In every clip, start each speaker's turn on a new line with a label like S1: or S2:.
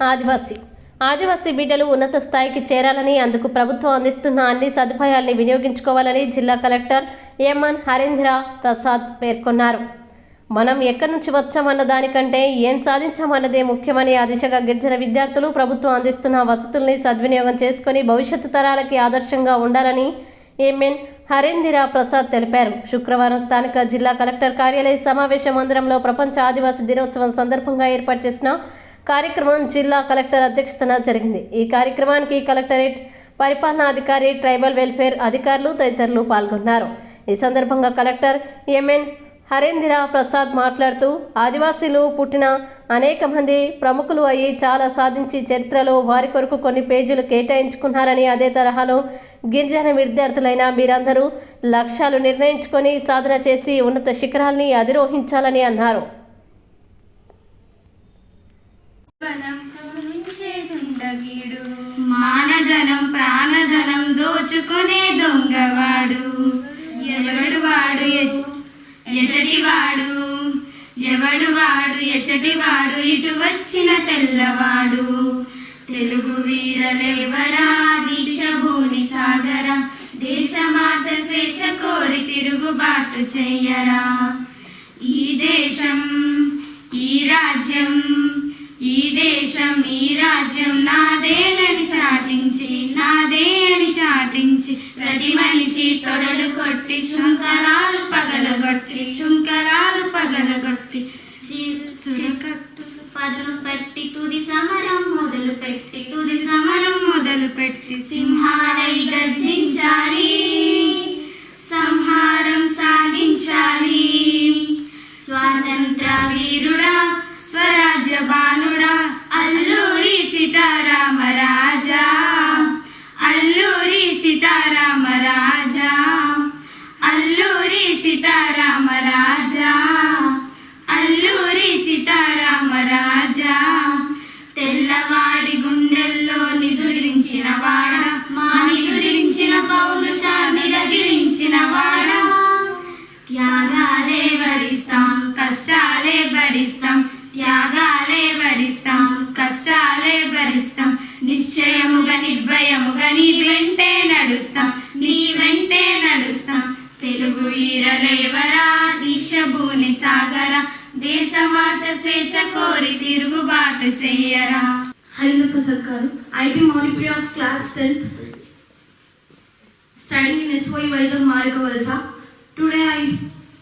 S1: ఆదివాసీ బిడ్డలు ఉన్నత స్థాయికి చేరాలని, అందుకు ప్రభుత్వం అందిస్తున్న అన్ని సదుపాయాల్ని వినియోగించుకోవాలని జిల్లా కలెక్టర్ ఎంఎన్ హరేంద్ర ప్రసాద్ పేర్కొన్నారు. మనం ఎక్కడి నుంచి వచ్చామన్న దానికంటే ఏం సాధించామన్నదే ముఖ్యమని, ఆ దిశగా గిరిజన విద్యార్థులు ప్రభుత్వం అందిస్తున్న వసతుల్ని సద్వినియోగం చేసుకుని భవిష్యత్తు తరాలకి ఆదర్శంగా ఉండాలని ఎంఎన్ హరేంద్ర ప్రసాద్ తెలిపారు. శుక్రవారం స్థానిక జిల్లా కలెక్టర్ కార్యాలయ సమావేశ మందిరంలో ప్రపంచ ఆదివాసీ దినోత్సవం సందర్భంగా ఏర్పాటు చేసిన కార్యక్రమం జిల్లా కలెక్టర్ అధ్యక్షతన జరిగింది. ఈ కార్యక్రమానికి కలెక్టరేట్ పరిపాలనాధికారి, ట్రైబల్ వెల్ఫేర్ అధికారులు తదితరులు పాల్గొన్నారు. ఈ సందర్భంగా కలెక్టర్ ఎంఎన్ హరేంద్ర ప్రసాద్ మాట్లాడుతూ, ఆదివాసీలు పుట్టిన అనేక మంది ప్రముఖులు అయ్యి చాలా సాధించి చరిత్రలో వారి కొరకు కొన్ని పేజీలు కేటాయించుకున్నారని, అదే తరహాలో గిరిజన విద్యార్థులైన మీరందరూ లక్ష్యాలు నిర్ణయించుకొని సాధన చేసి ఉన్నత శిఖరాల్ని అధిరోహించాలని అన్నారు.
S2: మానధనం ప్రాణధనం దోచుకునే దొంగవాడు ఎవడు వాడు ఎచటివాడు, ఎవడు వాడు ఎచటివాడు, ఇటు వచ్చిన తెల్లవాడు. తెలుగు వీరలేవరా దీక్ష భూని సాగరా, దేశమాత స్వేచ్ఛ కోరి తిరుగుబాటు చెయ్యరా. ఈ దేశం ఈ రాజ్యం, ఈ దేశం ఈ రాజ్యం నాదేనని చాటించి, నాదే అని చాటించి ప్రతి మనిషి తొడలు కొట్టి శృంఖలాలు పగలగొట్టి, శృంఖలాలు పగలగొట్టి పదులు పెట్టి తుది సమరం మొదలు పెట్టి, తుది సమరం మొదలు పెట్టి సింహాలై గర్జించాలి, సంహారం సాగించాలి. స్వాతంత్ర వీరుడా స్వరాజ్య బాలుడా అల్లూరి సీతారామరాజా, అల్లూరి సీతారామరాజా, అల్లూరి సీతారామరాజా, అల్లూరి సీతారామరాజా. తెల్లవాడి గుండెల్లో నిదురించిన వాడ, మా నిదురించిన పౌరుషాన్ని రగిలించిన వాడ. త్యాగాలే వరిస్తాం, కష్టాలే భరిస్తాం, త్యాగాలే భరిస్తాం, కష్టాలే భరిస్తాం. నిశ్చయముగా నిర్భయముగా నీ వెంటే నడుస్తాం, నీ వెంటే నడుస్తాం. తెలుగు వీరలేవరా దీక్ష భూని సాగరా, దేశమాత స్వేచ్ఛ కోరి తిరుగుబాటు చెయ్యరా.
S3: హరేంద్ర ప్రసాద్ గారు, ఐబీ మౌలిపీడి of class 10th, studying in SOE Vizag Marikavalsa. Today I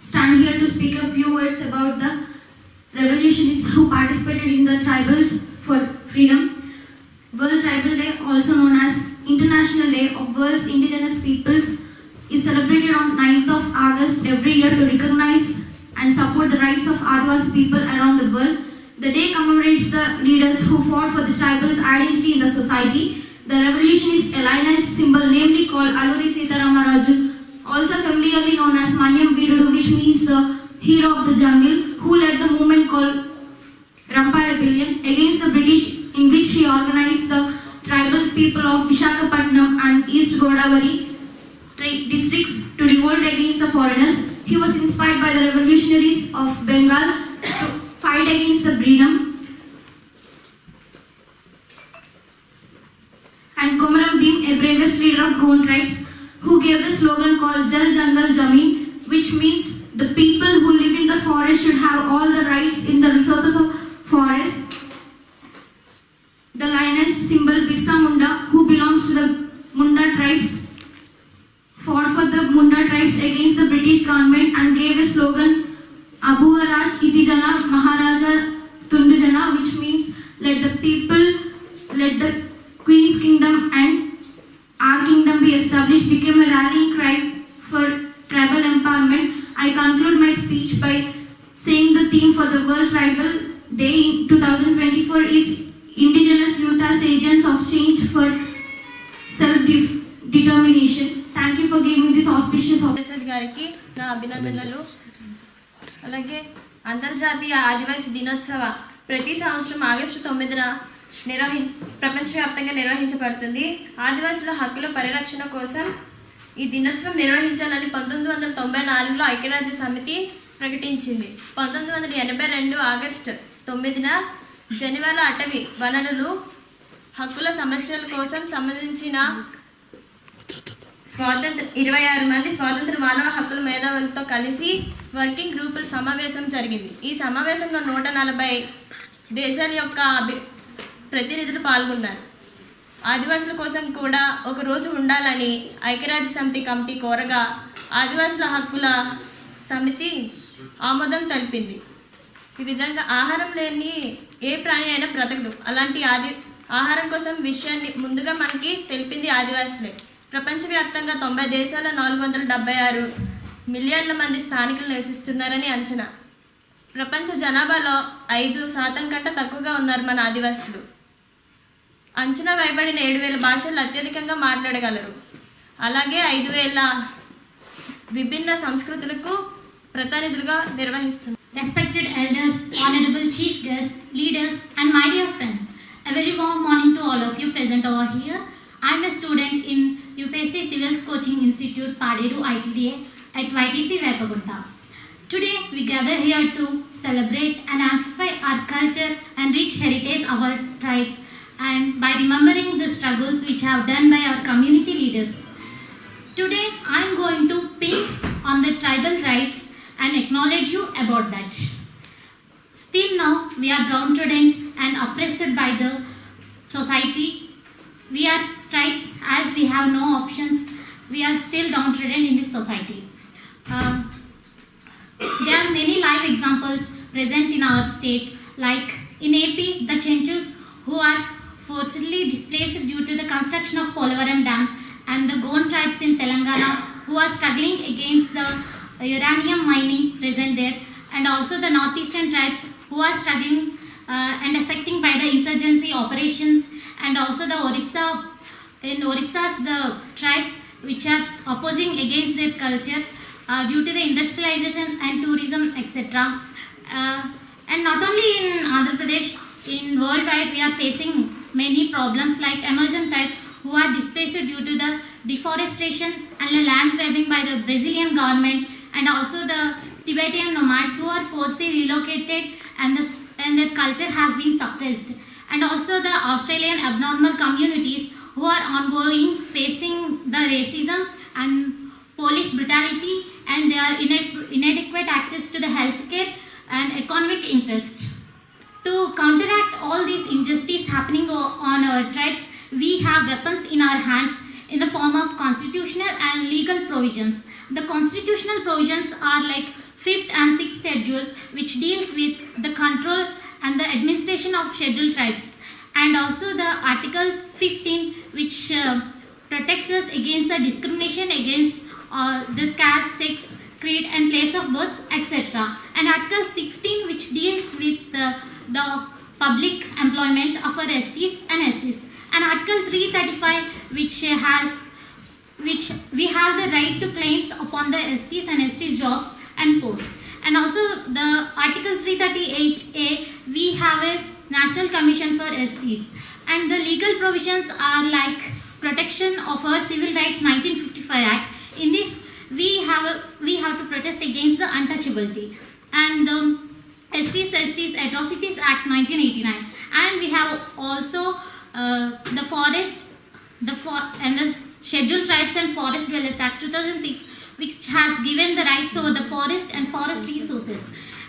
S3: stand here to speak a few words about the revolutionists who participated in the Tribals for Freedom. World Tribal Day, also known as International Day of World's Indigenous Peoples, is celebrated on 9th of August every year to recognize and support the rights of Adivasi people around the world. The day commemorates the leaders who fought for the tribals' identity in the society. The revolutionist alliance symbol, namely called Alluri Sitaramarazu, also familiarly known as Manyam Veerudu, which means the hero of the jungle, who led the movement called Rampa Rebellion against the British, in which he organized the tribal people of Visakhapatnam and East Godavari districts to revolt against the foreigners. He was inspired by the revolutionaries of Bengal to fight against the Brenham and Komaram Bhim, a bravest leader of Gond tribes, who gave the slogan called Jal Jangal Jameen, which means the people who live in the forest should have all the rights in the resources of forest. The lioness symbol Birsa Munda, who belongs to the Munda tribes, fought for the Munda tribes against the British government and gave a slogan Abu Raj Itijana Maharaja Tundujana, which means let the people, let the Queen's kingdom and our kingdom be established, became a rallying cry for tribal empowerment. I conclude my speech by saying the theme for the World Tribal Day in 2024 is Indigenous Youth as Agents of Change for Self-Determination. Thank you for giving this auspicious
S4: గారికి నా అభినందనలు. అలాగే అంతర్జాతీయ ఆదివాసీ దినోత్సవ ప్రతి సంవత్సరం August 9న ప్రపంచవ్యాప్తంగా నిర్వహించబడుతుంది. ఆదివాసుల హక్కుల పరిరక్షణ కోసం ఈ దినోత్సవం నిర్వహించాలని 1994లో ఐక్యరాజ్య సమితి ప్రకటించింది. 1982 ఆగస్టు 9న జెనీవాలో అటవీ వనరులు హక్కుల సమస్యల కోసం సంబంధించిన 26 మంది స్వాతంత్ర మానవ హక్కుల మేధావులతో కలిసి వర్కింగ్ గ్రూపుల సమావేశం జరిగింది. ఈ సమావేశంలో 140 దేశాల యొక్క ప్రతినిధులు పాల్గొన్నారు. ఆదివాసుల కోసం కూడా ఒక రోజు ఉండాలని ఐక్యరాజ్య సమితి కమిటీ కోరగా ఆదివాసుల హక్కుల సమితి ఆమోదం తెలిపింది. ఈ విధంగా ఆహారం లేని ఏ ప్రాణి అయినా బ్రతకదు. అలాంటి ఆహారం కోసం విషయాన్ని ముందుగా మనకి తెలిపింది ఆదివాసులే. ప్రపంచవ్యాప్తంగా 90 దేశాల 476 మిలియన్ల మంది స్థానికులు నివసిస్తున్నారని అంచనా. ప్రపంచ జనాభాలో 5% కంటే తక్కువగా ఉన్నారు మన ఆదివాసులు. అంచనా వేయబడిన 7,000 భాషలు అత్యధికంగా మాట్లాడగలరు. అలాగే 5,000 విభిన్న సంస్కృతులకు ప్రతినిధులుగా నిర్వహిస్తున్నారు.
S5: Respected elders, honorable chief guests, leaders and my dear friends, a very warm morning to all of you present over here. I am a student in UPSC Civils Coaching Institute, Paderu ITDA at YTC Vepagunta. Today we gather here to celebrate and amplify our culture and rich heritage of our tribes, and by remembering the struggles which have done by our community leaders. Today I am going to speak on the tribal rights and acknowledge you about that. Still now we are downtrodden and oppressed by the society. We are tribes, as we have no options. We are still downtrodden in this society. There are many live examples present in our state, like in AP, the Chenchus who are forcibly displaced due to the construction of Polavaram Dam, and the Gond tribes in Telangana who are struggling against the uranium mining present there, and also the northeastern tribes who are struggling and affecting by the insurgency operations, and also the Orissa's the tribe which are opposing against their culture due to the industrialization and tourism, etc. And not only in Andhra Pradesh, in worldwide we are facing many problems like emergent tribes who are displaced due to the deforestation and the land grabbing by the Brazilian government, and also the Tibetan nomads who are forcibly relocated and their culture has been suppressed, and also the Australian abnormal communities who are ongoing facing the racism and police brutality, and their inadequate access to the healthcare and economic interest. To counteract all these injustices happening on our tribes, we have weapons in our hands in the form of constitutional and legal provisions. The constitutional provisions are like 5th and 6th schedule, which deals with the control and the administration of scheduled tribes, and also the Article 15, which protects us against the discrimination against the caste, sex, creed and place of birth, etc. And Article 16, which deals with the public employment of our STs and SCs, and Article 335, which we have the right to claims upon the STs and STs jobs and posts. And also the Article 338A, we have a National Commission for STs, and the legal provisions are like protection of our Civil Rights 1955 Act. In this we have to protest against the untouchability, and the STs Atrocities Act 1989, and we have also the Forest and the Scheduled Tribes and Forest Dwellers Act 2006, which has given the rights over the forest and forest resources.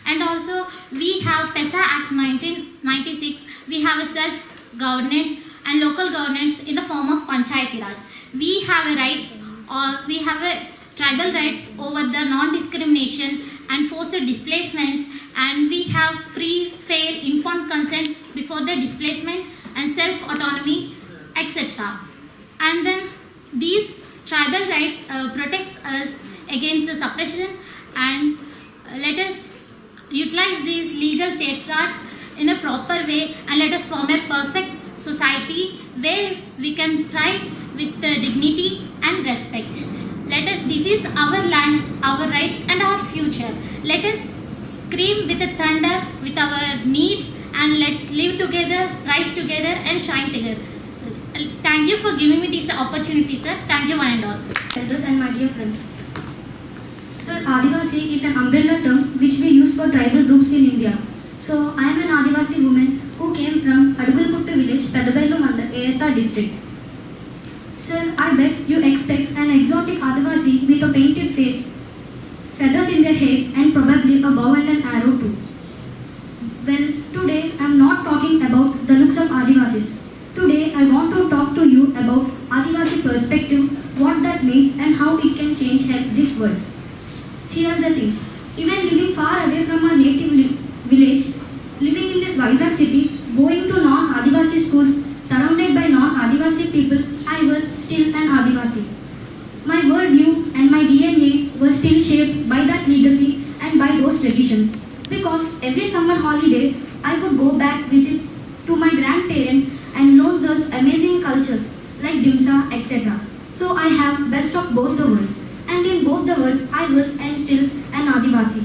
S5: And also we have PESA Act 1996. We have a self-government and local governance in the form of Panchayati Raj. We have a rights, or we have a tribal rights over the non-discrimination and forced displacement, and we have free, fair, informed consent before the displacement and self-autonomy, etc. And then these tribal rights protects us against the suppression, and let us utilize these legal safeguards in a proper way, and let us form a perfect society where we can thrive with dignity and respect. This is our land, our rights and our future. Let us scream with a thunder with our needs, and let's live together, rise together and shine together. Thank you for giving me this opportunity, sir. Thank you one and all.
S3: Elders and my dear friends. Sir, Adivasi is an umbrella term which we use for tribal groups in India. So I am an Adivasi woman who Mehta district. Sir, I bet you expect an exotic Adivasi with a painted face, feathers in their hair, and probably a bow and an arrow too. Well, today I am not talking about the looks of Adivasis. Today I want to talk to you about Adivasi perspective, what that means and how it can change this world. Here's the thing. Even living far away from our native village, living in this Vizag city, going to non-Adivasi schools, surrounded by non-Adivasi people, I was still an Adivasi. My worldview and my DNA were still shaped by that legacy and by those traditions. Because every summer holiday, I could go back visit to my grandparents and learn those amazing cultures like Dimsa, etc. So I have best of both the worlds. And in both the worlds, I was and still an Adivasi.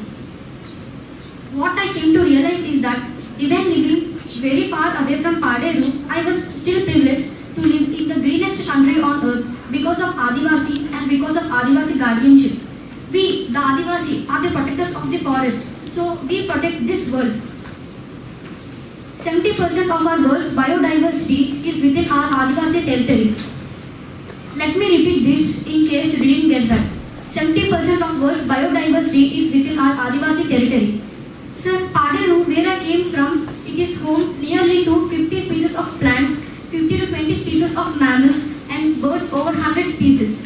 S3: What I came to realize is that even living very far away from Paderu, I was still privileged to live in the greenest country on earth because of Adivasi and because of Adivasi guardianship. We, the Adivasi, are the protectors of the forest, so we protect this world. 70% of our world's biodiversity is within our Adivasi territory. Let me repeat this in case you didn't get that. 70% of world's biodiversity is within our Adivasi territory. Sir, Paderu, where I came from, it is home nearly to 50 species of plants, 50 to 20 species of mammals, and birds over 100 species.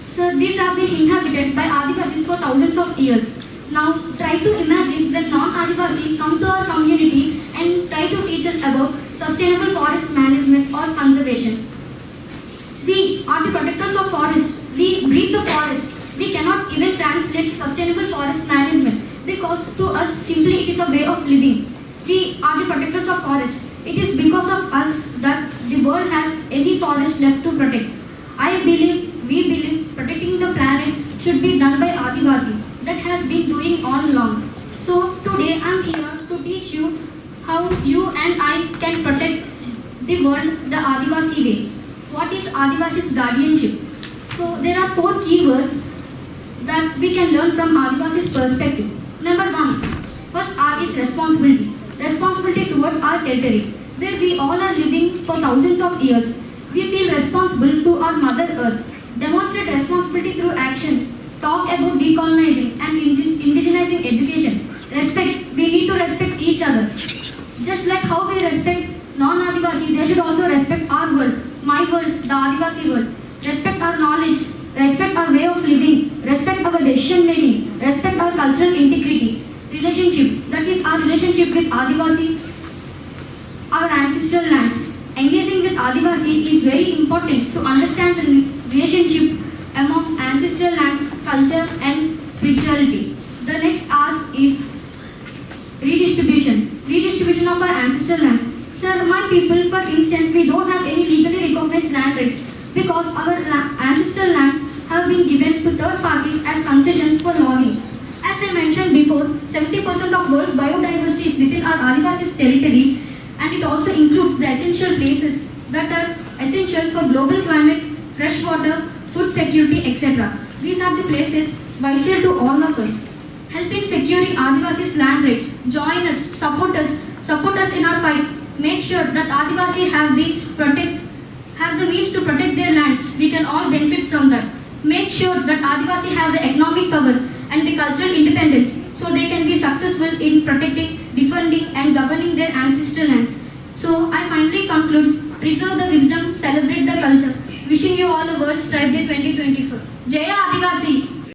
S3: Sir, these have been inhabited by Adivasis for thousands of years. Now, try to imagine that non-Adivasi come to our community and try to teach us about sustainable forest management or conservation. We are the protectors of forest. We breathe the forest. We cannot even translate sustainable forest management because to us simply it is a way of living. We are the protectors of forest. It is because of us that the world has any forest left to protect. We believe protecting the planet should be done by Adivasi. That has been doing all along. So today I am here to teach you how you and I can protect the world the Adivasi way. What is Adivasi's guardianship? So there are 4 key words that we can learn from Adivasi's perspective. Number 1, first R is responsibility. Responsibility towards our territory, where we all are living for thousands of years. We feel responsible to our Mother Earth. Demonstrate responsibility through action. Talk about decolonizing and indigenizing education. Respect. We need to respect each other. Just like how we respect non-Adivasi, they should also respect our world, my world, the Adivasi world. Respect our knowledge, respect our way of living, respect our decision making, respect our cultural integrity. Relationship, that is our relationship with Adivasi, our ancestral lands. Engaging with Adivasi is very important to understand the relationship among ancestral lands, culture and spirituality. The next R is redistribution. Redistribution of our ancestral lands. Sir, my people, for instance, we don't have any legally recognized land rights because our ancestral lands have been given to third parties as concessions for logging. As I mentioned before, 70% of world's biodiversity is within our Adivasi's territory, and it also includes the essential places that are essential for global climate, fresh water, food security, etc. These are the places vital to all of us. Help in securing Adivasi's land rights. Join us, support us in our fight. Make sure that Adivasi have the means to protect their lands. We can all benefit from that. Make sure that Adivasi have the economic power and the cultural independence so they can be successful in protecting, defending and governing their ancestral lands. So I finally conclude, preserve the wisdom, celebrate the culture. Wishing you all a World Tribe Day 2024. Jaya Adivasi!